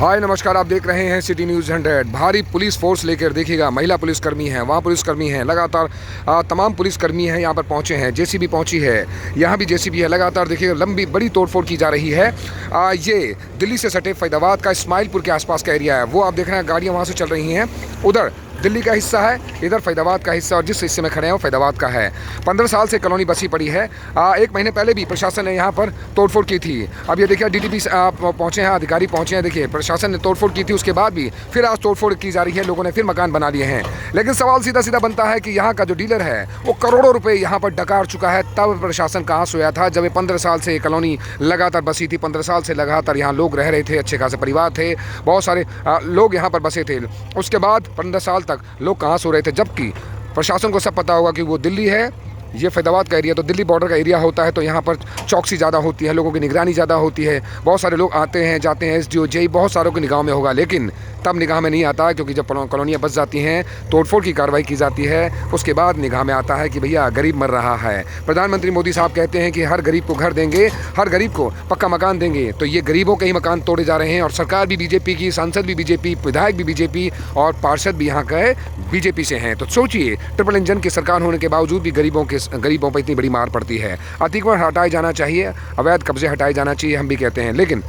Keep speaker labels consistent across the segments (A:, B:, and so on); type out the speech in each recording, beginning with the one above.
A: हाय नमस्कार, आप देख रहे हैं सिटी न्यूज़ 100। भारी पुलिस फोर्स लेकर देखिएगा, महिला पुलिसकर्मी हैं, वहाँ पुलिसकर्मी हैं, लगातार तमाम पुलिसकर्मी हैं यहाँ पर पहुँचे हैं। जेसीबी पहुँची है, यहाँ भी जेसीबी है। लगातार देखिएगा लंबी बड़ी तोड़फोड़ की जा रही है। ये दिल्ली से सटे फैजाबाद का इस्माइलपुर के आसपास का एरिया है, वो आप देख रहे हैं गाड़ियाँ वहाँ से चल रही हैं। उधर दिल्ली का हिस्सा है, इधर फैजाबाद का हिस्सा, और जिस हिस्से में खड़े हैं वो फैजाबाद का है। 15 साल से कॉलोनी बसी पड़ी है। 1 महीने पहले भी प्रशासन ने यहाँ पर तोड़फोड़ की थी। अब ये देखिए डीटीपी पहुँचे हैं, अधिकारी पहुँचे हैं। देखिए प्रशासन ने तोड़फोड़ की थी, उसके बाद भी फिर आज तोड़फोड़ की जा रही है। लोगों ने फिर मकान बना लिए हैं। लेकिन सवाल सीधा सीधा बनता है कि यहाँ का जो डीलर है वो करोड़ों रुपये यहाँ पर डकार चुका है। तब प्रशासन कहाँ सोया था जब ये 15 साल से कॉलोनी लगातार बसी थी। 15 साल से लगातार यहाँ लोग रह रहे थे, अच्छे खासे परिवार थे, बहुत सारे लोग यहाँ पर बसे थे। उसके बाद 15 साल तक लोग कहाँ सो रहे थे, जबकि प्रशासन को सब पता होगा कि वो दिल्ली है, ये फैजाबाद का एरिया तो दिल्ली बॉर्डर का एरिया होता है, तो यहाँ पर चौकसी ज़्यादा होती है, लोगों की निगरानी ज़्यादा होती है। बहुत सारे लोग आते हैं जाते हैं, एसडीओ जेई बहुत सारों की निगाह में होगा, लेकिन तब निगाह में नहीं आता क्योंकि जब कॉलोनियाँ बस जाती हैं, तोड़फोड़ की कार्रवाई की जाती है, उसके बाद निगाह में आता है कि भैया गरीब मर रहा है। प्रधानमंत्री मोदी साहब कहते हैं कि हर गरीब को घर देंगे, हर गरीब को पक्का मकान देंगे, तो ये गरीबों के ही मकान तोड़े जा रहे हैं। और सरकार भी बीजेपी की, सांसद भी बीजेपी, विधायक भी बीजेपी और पार्षद भी यहाँ के बीजेपी से हैं। तो सोचिए, ट्रिपल इंजन की सरकार होने के बावजूद भी गरीबों पर इतनी बड़ी मार पड़ती है। अतिक्रमण हटाए जाना चाहिए, अवैध कब्जे हटाए जाना चाहिए, हम भी कहते हैं। लेकिन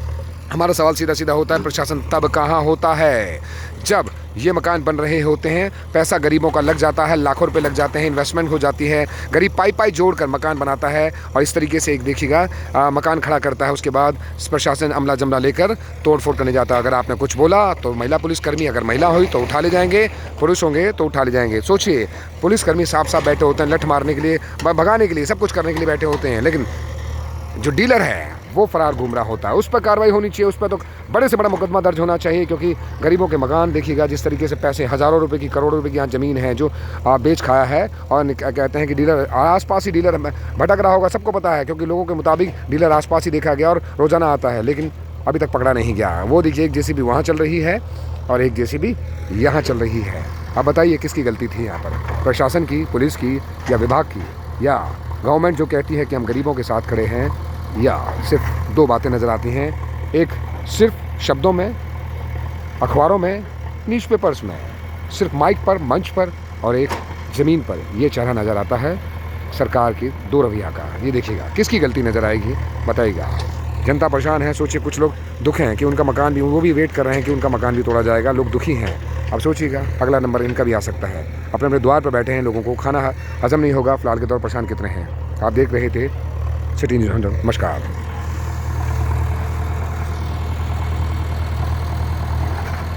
A: हमारा सवाल सीधा सीधा होता है, प्रशासन तब कहाँ होता है जब ये मकान बन रहे होते हैं, पैसा गरीबों का लग जाता है, लाखों रुपए लग जाते हैं, इन्वेस्टमेंट हो जाती है, गरीब पाई जोड़कर मकान बनाता है और इस तरीके से एक देखिएगा मकान खड़ा करता है। उसके बाद प्रशासन अमला जमला लेकर तोड़फोड़ करने जाता है। अगर आपने कुछ बोला तो महिला पुलिसकर्मी, अगर महिला हुई तो उठा ले जाएंगे, पुरुष होंगे तो उठा ले जाएंगे। सोचिए, पुलिसकर्मी साफ बैठे होते हैं लठ मारने के लिए, भगाने के लिए, सब कुछ करने के लिए बैठे होते हैं, लेकिन जो डीलर है वो फरार घूम रहा होता है। उस पर कार्रवाई होनी चाहिए, उस पर तो बड़े से बड़ा मुकदमा दर्ज होना चाहिए, क्योंकि गरीबों के मकान देखिएगा जिस तरीके से पैसे हज़ारों रुपए की, करोड़ों रुपए की यहाँ ज़मीन है जो बेच खाया है। और कहते हैं कि डीलर आसपास ही डीलर भटक रहा होगा, सबको पता है, क्योंकि लोगों के मुताबिक डीलर आसपास ही देखा गया और रोज़ाना आता है, लेकिन अभी तक पकड़ा नहीं गया। वो देखिए एक जेसीबी वहाँ चल रही है और एक जेसीबी यहाँ चल रही है। अब बताइए किसकी गलती थी यहाँ पर, प्रशासन की, पुलिस की, या विभाग की, या गवर्नमेंट जो कहती है कि हम गरीबों के साथ खड़े हैं। या सिर्फ 2 बातें नज़र आती हैं, एक सिर्फ शब्दों में, अखबारों में, न्यूज़ पेपर्स में, सिर्फ माइक पर, मंच पर, और एक ज़मीन पर ये चेहरा नज़र आता है सरकार की 2 रवैया का। ये देखिएगा किसकी गलती नज़र आएगी, बताइएगा। जनता परेशान है। सोचिए, कुछ लोग दुखी हैं कि उनका मकान भी, वो भी वेट कर रहे हैं कि उनका मकान भी तोड़ा जाएगा। लोग दुखी हैं। अब सोचिएगा अगला नंबर इनका भी आ सकता है। अपने अपने द्वार पर बैठे हैं, लोगों को खाना हजम नहीं होगा। फिलहाल के तौर पर परेशान कितने हैं। आप देख रहे थे सिटी न्यूज़ 100। नमस्कार।